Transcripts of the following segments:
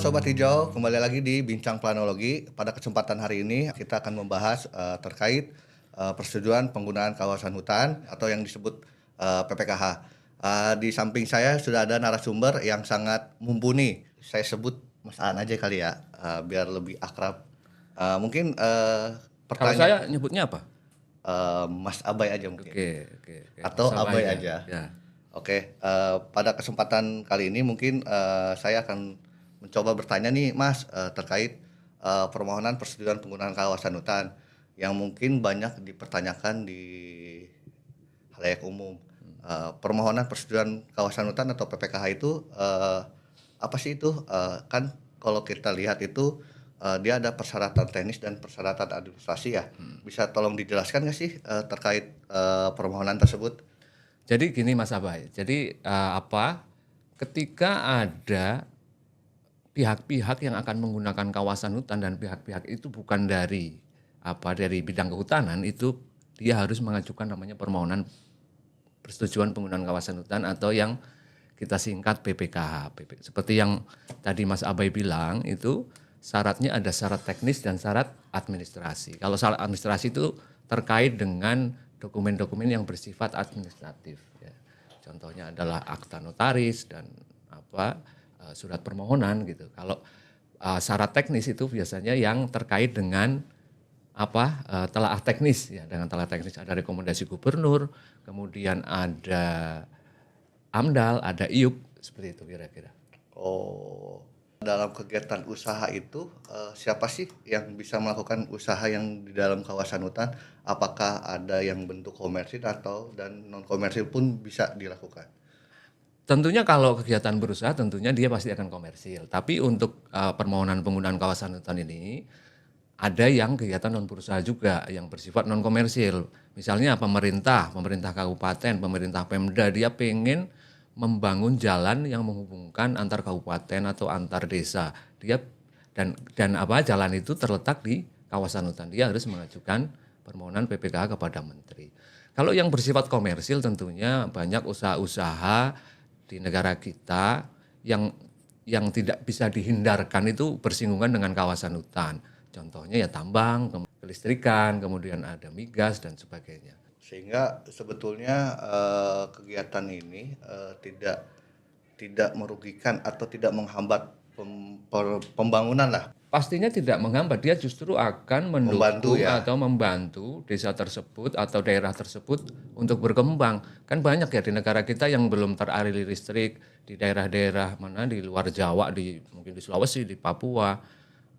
Sobat Hijau, kembali lagi di Bincang Planologi. Pada kesempatan hari ini kita akan membahas terkait persetujuan penggunaan kawasan hutan atau yang disebut PPKH. Di samping saya sudah ada narasumber yang sangat mumpuni. Saya sebut Mas Aan aja kali ya, biar lebih akrab. Mungkin Kalau saya nyebutnya apa? Mas Abai aja mungkin. Oke. Atau Mas Abai Abai aja. ya. Oke, pada kesempatan kali ini mungkin saya akan mencoba bertanya nih Mas terkait permohonan persetujuan penggunaan kawasan hutan yang mungkin banyak dipertanyakan di halayak umum. Permohonan persetujuan kawasan hutan atau PPKH itu apa sih itu? Kan kalau kita lihat itu dia ada persyaratan teknis dan persyaratan administrasi ya. Bisa tolong dijelaskan nggak sih terkait permohonan tersebut? Jadi gini Mas Abai. Jadi ketika ada pihak-pihak yang akan menggunakan kawasan hutan dan pihak-pihak itu bukan dari bidang kehutanan, itu dia harus mengajukan namanya permohonan persetujuan penggunaan kawasan hutan atau yang kita singkat PPKH. Seperti yang tadi Mas Abai bilang, itu syaratnya ada syarat teknis dan syarat administrasi. Kalau syarat administrasi itu terkait dengan dokumen-dokumen yang bersifat administratif. Ya. Contohnya adalah akta notaris dan surat permohonan gitu. Kalau syarat teknis itu biasanya yang terkait dengan telaah teknis ya, dengan telaah teknis ada rekomendasi gubernur, kemudian ada AMDAL, ada IUP, seperti itu kira-kira. Oh, dalam kegiatan usaha itu siapa sih yang bisa melakukan usaha yang di dalam kawasan hutan? Apakah ada yang bentuk komersil atau dan non komersil pun bisa dilakukan? Tentunya kalau kegiatan berusaha tentunya dia pasti akan komersil. Tapi untuk permohonan penggunaan kawasan hutan ini ada yang kegiatan non berusaha juga yang bersifat non komersil. Misalnya pemerintah kabupaten, pemerintah Pemda dia pengen membangun jalan yang menghubungkan antar kabupaten atau antar desa. Dia dan jalan itu terletak di kawasan hutan. Dia harus mengajukan permohonan PPKH kepada menteri. Kalau yang bersifat komersil tentunya banyak usaha-usaha di negara kita yang tidak bisa dihindarkan itu bersinggungan dengan kawasan hutan. Contohnya ya tambang, kelistrikan, kemudian ada migas dan sebagainya. Sehingga sebetulnya kegiatan ini tidak merugikan atau tidak menghambat pembangunan lah. Pastinya tidak menghambat, dia justru akan mendukung atau membantu desa tersebut atau daerah tersebut untuk berkembang. Kan banyak ya di negara kita yang belum teraliri listrik, di daerah-daerah mana di luar Jawa, mungkin di Sulawesi, di Papua,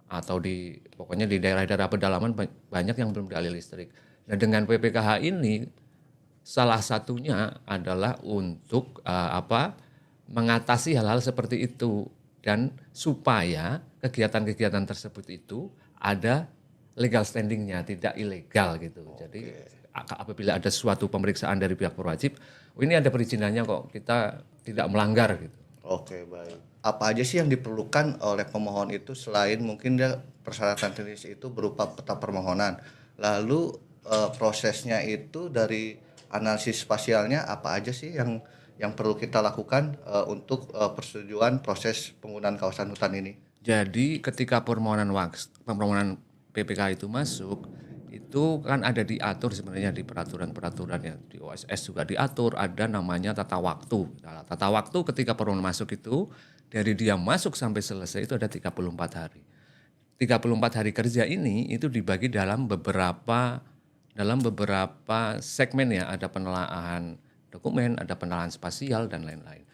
atau pokoknya di daerah-daerah pedalaman banyak yang belum dialiri listrik. Nah dengan PPKH ini salah satunya adalah untuk mengatasi hal-hal seperti itu dan supaya kegiatan-kegiatan tersebut itu ada legal standingnya, tidak ilegal gitu. Jadi apabila ada suatu pemeriksaan dari pihak berwajib, ini ada perizinannya kok, kita tidak melanggar gitu. Oke, baik. Apa aja sih yang diperlukan oleh pemohon itu selain mungkin dia persyaratan teknis itu berupa peta permohonan. Lalu prosesnya itu dari analisis spasialnya apa aja sih yang perlu kita lakukan untuk persetujuan proses penggunaan kawasan hutan ini? Jadi ketika permohonan PPK itu masuk, itu kan ada diatur sebenarnya di peraturan-peraturan ya, di OSS juga diatur, ada namanya tata waktu. Nah, tata waktu ketika permohonan masuk itu, dari dia masuk sampai selesai itu ada 34 hari. 34 hari kerja ini itu dibagi dalam beberapa segmen ya, ada penelaahan dokumen, ada penelaahan spasial dan lain-lain.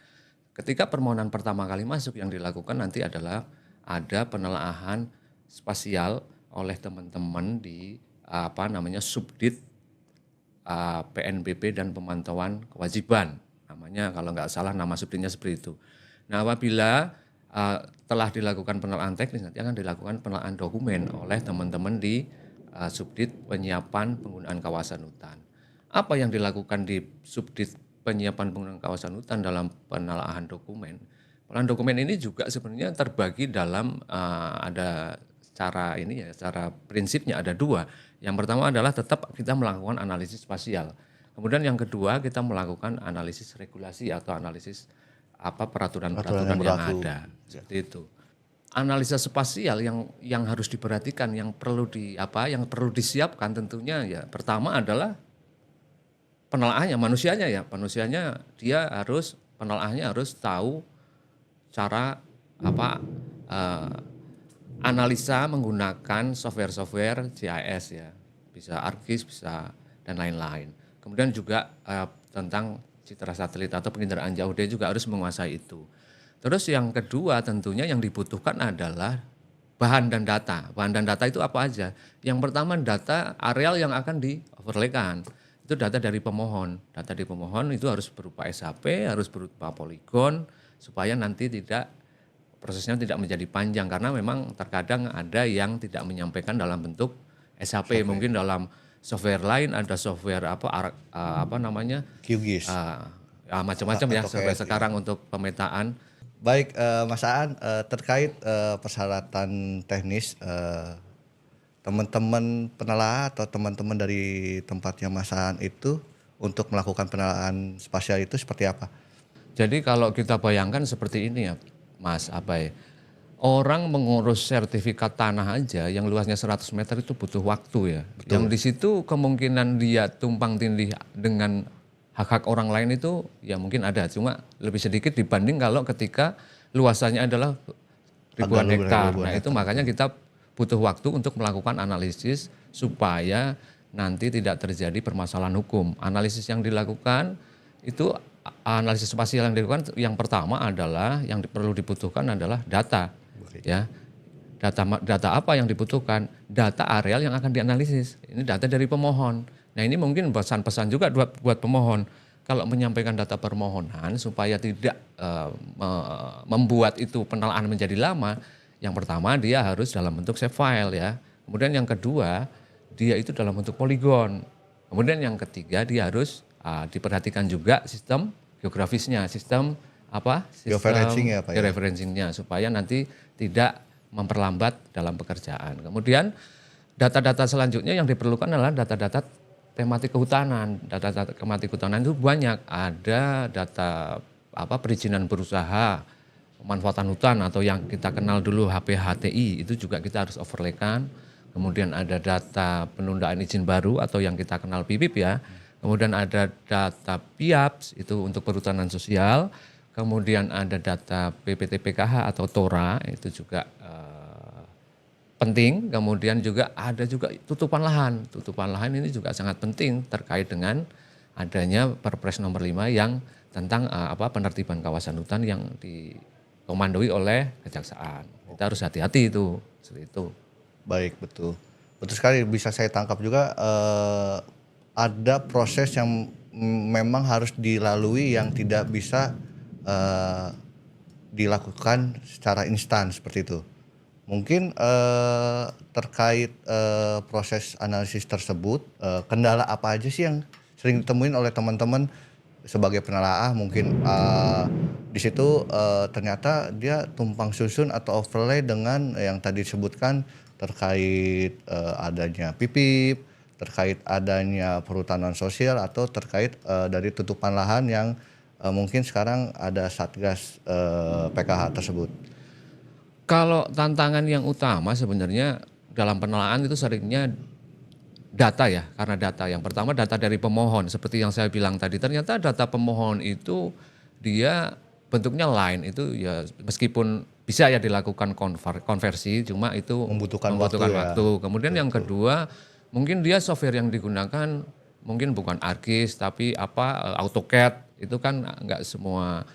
Ketika permohonan pertama kali masuk yang dilakukan nanti adalah ada penelaahan spasial oleh teman-teman di Subdit PNBP dan pemantauan kewajiban. Namanya kalau nggak salah nama subditnya seperti itu. Nah apabila telah dilakukan penelaahan teknis nanti akan dilakukan penelaahan dokumen oleh teman-teman di Subdit penyiapan penggunaan kawasan hutan. Apa yang dilakukan di Subdit penyiapan penggunaan kawasan hutan dalam penelaahan dokumen? Penelaahan dokumen ini juga sebenarnya terbagi dalam ada cara prinsipnya ada dua. Yang pertama adalah tetap kita melakukan analisis spasial. Kemudian yang kedua kita melakukan analisis regulasi atau analisis peraturan-peraturan yang ada. Seperti itu. analisa spasial yang harus diperhatikan, yang perlu yang perlu disiapkan tentunya ya pertama adalah penelaahnya, manusianya ya. Manusianya penelaahnya harus tahu cara eh, analisa menggunakan software-software GIS ya. Bisa ArcGIS, bisa dan lain-lain. Kemudian juga tentang citra satelit atau penginderaan jauh dia juga harus menguasai itu. Terus yang kedua tentunya yang dibutuhkan adalah bahan dan data. Bahan dan data itu apa aja? Yang pertama data areal yang akan di-overlaykan. Itu data dari pemohon. Data di pemohon itu harus berupa SHP, harus berupa poligon, supaya nanti prosesnya tidak menjadi panjang. Karena memang terkadang ada yang tidak menyampaikan dalam bentuk SHP. Mungkin dalam software lain ada software QGIS. Macam-macam ya AutoCAD, sampai sekarang untuk pemetaan. Baik, Mas Aan, terkait persyaratan teknis, teman-teman penelaah atau teman-teman dari tempatnya Mas Aan itu untuk melakukan penelaahan spasial itu seperti apa? Jadi kalau kita bayangkan seperti ini ya Mas Abai, orang mengurus sertifikat tanah aja yang luasnya 100 meter itu butuh waktu ya. Betul. Yang di situ kemungkinan dia tumpang tindih dengan hak-hak orang lain itu ya mungkin ada, cuma lebih sedikit dibanding kalau ketika luasannya adalah ribuan hektar. Nah itu makanya kita butuh waktu untuk melakukan analisis supaya nanti tidak terjadi permasalahan hukum. Analisis yang dilakukan itu analisis spasial yang dilakukan yang pertama adalah yang perlu dibutuhkan adalah data. Ya, data apa yang dibutuhkan? Data areal yang akan dianalisis. Ini data dari pemohon. Nah ini mungkin pesan-pesan juga buat pemohon. Kalau menyampaikan data permohonan supaya tidak membuat itu penelaan menjadi lama. Yang pertama dia harus dalam bentuk save file ya. Kemudian yang kedua dia itu dalam bentuk poligon. Kemudian yang ketiga dia harus diperhatikan juga sistem geografisnya, sistem Georeferencing ya Pak ya? Georeferencingnya supaya nanti tidak memperlambat dalam pekerjaan. Kemudian data-data selanjutnya yang diperlukan adalah data-data tematik kehutanan. Data-data tematik kehutanan itu banyak. Ada data perizinan berusaha, pemanfaatan hutan atau yang kita kenal dulu HPHTI itu juga kita harus overlaykan. Kemudian ada data penundaan izin baru atau yang kita kenal PIPIP ya. Kemudian ada data PIAPS itu untuk perhutanan sosial. Kemudian ada data PPT-PKH atau TORA itu juga penting. Kemudian juga ada juga tutupan lahan. Tutupan lahan ini juga sangat penting terkait dengan adanya Perpres nomor 5 yang tentang penertiban kawasan hutan yang dikomandoi oleh Kejaksaan. Kita harus hati-hati itu, seperti itu. Baik, betul. Betul sekali, bisa saya tangkap juga ada proses yang memang harus dilalui yang tidak bisa dilakukan secara instan seperti itu. Mungkin terkait proses analisis tersebut, kendala apa aja sih yang sering ditemuin oleh teman-teman sebagai penelaah? Mungkin di situ ternyata dia tumpang susun atau overlay dengan yang tadi disebutkan terkait adanya PIPIP, terkait adanya perhutanan sosial atau terkait dari tutupan lahan yang mungkin sekarang ada Satgas PKH tersebut. Kalau tantangan yang utama sebenarnya dalam penelaahan itu seringnya data ya, karena data. Yang pertama data dari pemohon, seperti yang saya bilang tadi. Ternyata data pemohon itu dia bentuknya line, itu ya meskipun bisa ya dilakukan konversi, cuma itu membutuhkan waktu. Ya. Kemudian yang kedua, mungkin dia software yang digunakan mungkin bukan ArcGIS tapi AutoCAD. Itu kan enggak semua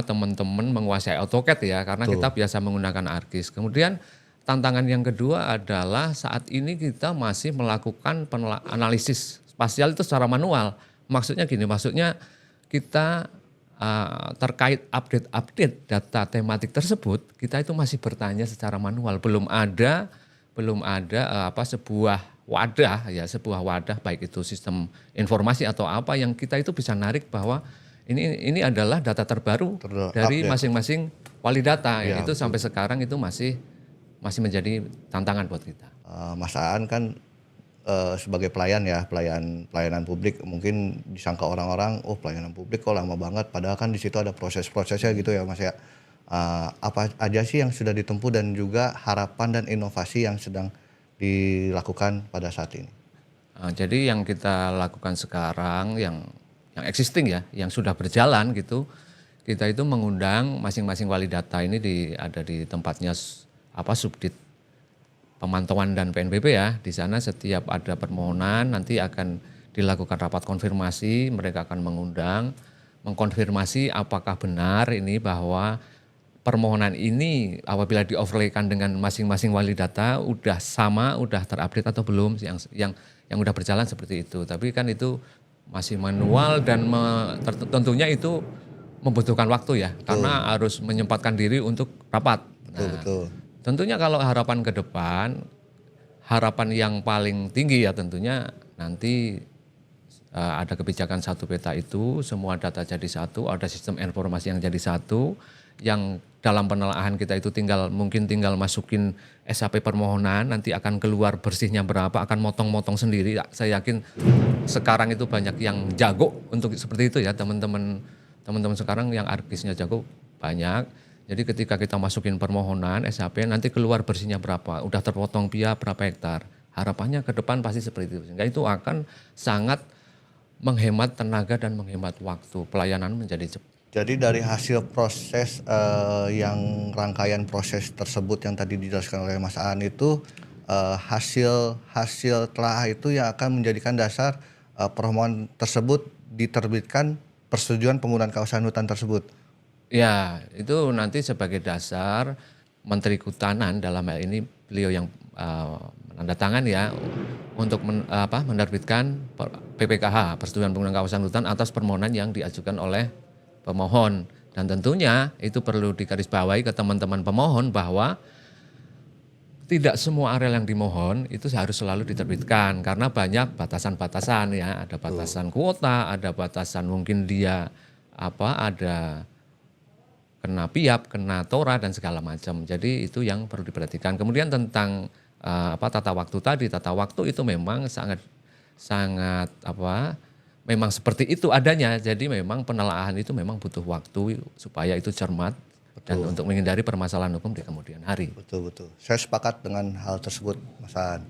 teman-teman menguasai AutoCAD ya, karena kita biasa menggunakan ArcGIS. Kemudian tantangan yang kedua adalah saat ini kita masih melakukan analisis spasial itu secara manual. Maksudnya gini, kita terkait update data tematik tersebut, kita itu masih bertanya secara manual. Belum ada sebuah wadah baik itu sistem informasi atau apa yang kita itu bisa narik bahwa ini adalah data terbaru dari masing-masing wali data ya, itu sampai sekarang itu masih menjadi tantangan buat kita. Mas Aan kan sebagai pelayanan publik, mungkin disangka orang-orang pelayanan publik kok lama banget, padahal kan di situ ada proses-prosesnya gitu ya Mas ya. apa aja sih yang sudah ditempuh dan juga harapan dan inovasi yang sedang dilakukan pada saat ini? Jadi yang kita lakukan sekarang yang existing ya, yang sudah berjalan gitu, kita itu mengundang masing-masing wali data ini ada di tempatnya Subdit Pemantauan dan PNBP ya. Di sana setiap ada permohonan nanti akan dilakukan rapat konfirmasi, mereka akan mengkonfirmasi apakah benar ini bahwa permohonan ini apabila di-overlaykan dengan masing-masing wali data udah sama, udah terupdate atau belum, yang udah berjalan seperti itu. Tapi kan itu masih manual dan tentunya itu membutuhkan waktu ya, karena harus menyempatkan diri untuk rapat. Betul, Nah, betul. tentunya kalau harapan ke depan, harapan yang paling tinggi ya tentunya nanti ada kebijakan satu peta itu, semua data jadi satu, ada sistem informasi yang jadi satu, yang dalam penelaahan kita itu mungkin tinggal masukin SAP permohonan, nanti akan keluar bersihnya berapa, akan motong-motong sendiri. Saya yakin sekarang itu banyak yang jago untuk seperti itu ya, teman-teman sekarang yang arkisnya jago banyak. Jadi ketika kita masukin permohonan SAP nanti keluar bersihnya berapa, udah terpotong via berapa hektar. Harapannya ke depan pasti seperti itu. Sehingga itu akan sangat menghemat tenaga dan menghemat waktu. Pelayanan menjadi cepat. Jadi dari hasil proses yang rangkaian proses tersebut yang tadi dijelaskan oleh Mas Aan itu hasil telah itu yang akan menjadikan dasar permohonan tersebut diterbitkan persetujuan penggunaan kawasan hutan tersebut. Ya, itu nanti sebagai dasar Menteri Kehutanan dalam hal ini beliau yang menandatangan ya untuk menerbitkan PPKH, persetujuan penggunaan kawasan hutan atas permohonan yang diajukan oleh pemohon. Dan tentunya itu perlu digarisbawahi ke teman-teman pemohon bahwa tidak semua areal yang dimohon itu harus selalu diterbitkan karena banyak batasan-batasan ya, ada batasan kuota, ada batasan mungkin dia ada kena PIAP, kena TORA dan segala macam. Jadi itu yang perlu diperhatikan. Kemudian tentang tata waktu tadi, tata waktu itu memang sangat memang seperti itu adanya. Jadi memang penelaahan itu memang butuh waktu supaya itu cermat dan untuk menghindari permasalahan hukum di kemudian hari. Betul, betul. Saya sepakat dengan hal tersebut, Mas Aan.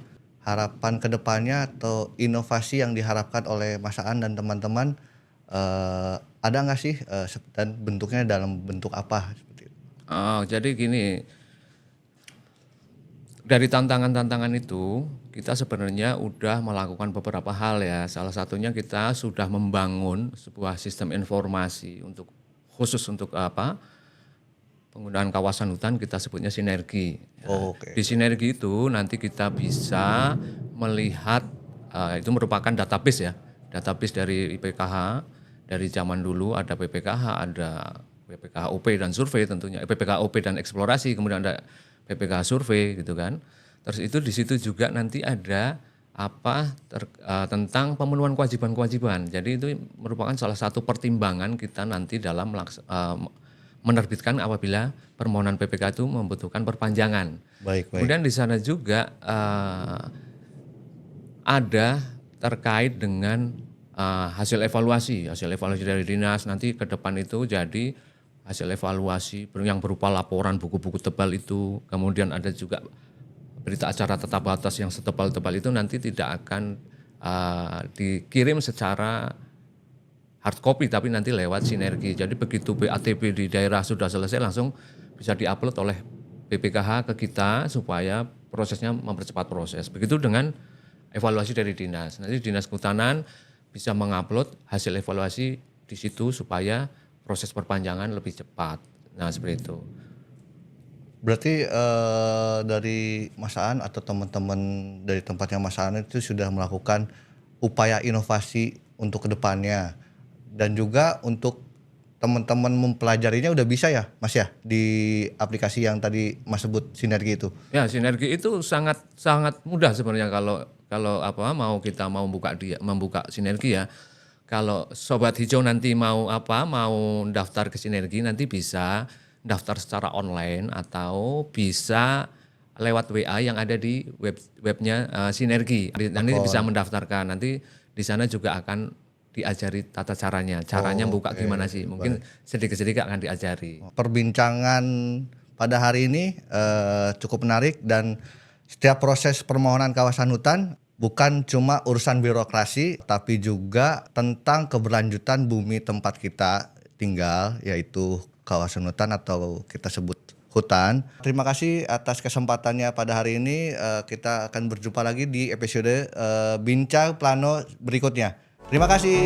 Harapan kedepannya atau inovasi yang diharapkan oleh Mas Aan dan teman-teman ada nggak sih dan bentuknya dalam bentuk apa? Seperti itu. Jadi gini, dari tantangan-tantangan itu kita sebenarnya udah melakukan beberapa hal ya. Salah satunya kita sudah membangun sebuah sistem informasi khusus untuk penggunaan kawasan hutan, kita sebutnya sinergi. Oke. Di sinergi itu nanti kita bisa melihat itu merupakan database ya, database dari IPKH. Dari zaman dulu ada PPKH, ada PPKH OP dan survei tentunya, PPKH OP dan eksplorasi, kemudian ada PPKH survei gitu kan. Terus itu di situ juga nanti ada tentang pemenuhan kewajiban-kewajiban. Jadi itu merupakan salah satu pertimbangan kita nanti dalam menerbitkan apabila permohonan PPK itu membutuhkan perpanjangan. Baik. Kemudian di sana juga ada terkait dengan hasil evaluasi dari dinas nanti ke depan itu jadi hasil evaluasi yang berupa laporan buku-buku tebal itu, kemudian ada juga berita acara tetap batas yang setebal-tebal itu nanti tidak akan dikirim secara hard copy tapi nanti lewat sinergi. Jadi begitu BATP di daerah sudah selesai langsung bisa diupload oleh BPKH ke kita supaya prosesnya mempercepat proses. Begitu dengan evaluasi dari dinas. Nanti Dinas Kehutanan bisa mengupload hasil evaluasi di situ supaya proses perpanjangan lebih cepat. Nah, seperti itu. Berarti dari Mas Aan atau teman-teman dari tempatnya Mas Aan itu sudah melakukan upaya inovasi untuk kedepannya dan juga untuk teman-teman mempelajarinya udah bisa ya Mas ya di aplikasi yang tadi Mas sebut sinergi itu. Ya, sinergi itu sangat mudah sebenarnya kalau kita mau membuka sinergi ya. Kalau sobat hijau nanti mau daftar ke sinergi nanti bisa daftar secara online atau bisa lewat WA yang ada di webnya sinergi. Nanti bisa mendaftarkan. Nanti di sana juga akan diajari tata caranya. Caranya buka gimana sih? Mungkin sedikit-sedikit akan diajari. Perbincangan pada hari ini cukup menarik, dan setiap proses permohonan kawasan hutan bukan cuma urusan birokrasi, tapi juga tentang keberlanjutan bumi tempat kita tinggal, yaitu kawasan hutan atau kita sebut hutan. Terima kasih atas kesempatannya pada hari ini. Kita akan berjumpa lagi di episode Bincang Plano berikutnya. Terima kasih.